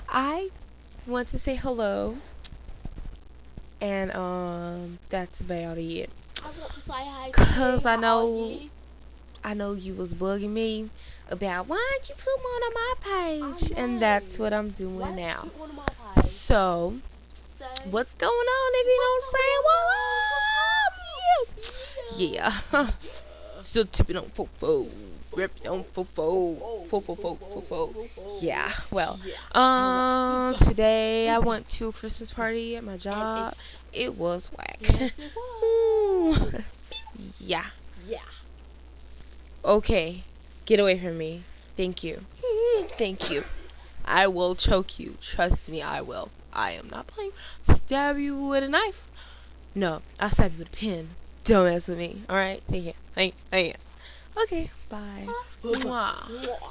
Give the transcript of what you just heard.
I want to say hello, and that's about it. I want to say hi Cause today. I How are know, you? I know you was bugging me about why don't you put one on my page, I and that's know. what I'm Why doing don't you now. put one on my page? So, So, what's going on, if you what's don't going say on, what guys? up? Yeah. Yeah. Still tipping on fofo, ripped on fofo, fofo. Yeah. Well, Yeah. Alright. today I went to a Christmas party at my And job. it's It was whack. yes, it was. Yeah. Yeah. Okay. Get away from me. Thank you. Thank you. I will choke you. Trust me, I will. I am not playing. Stab you with a knife. No, I'll stab you with a pin. Don't mess with me. Alright? Thank you. Thank you. Okay. Bye. Bye-bye. Mwah.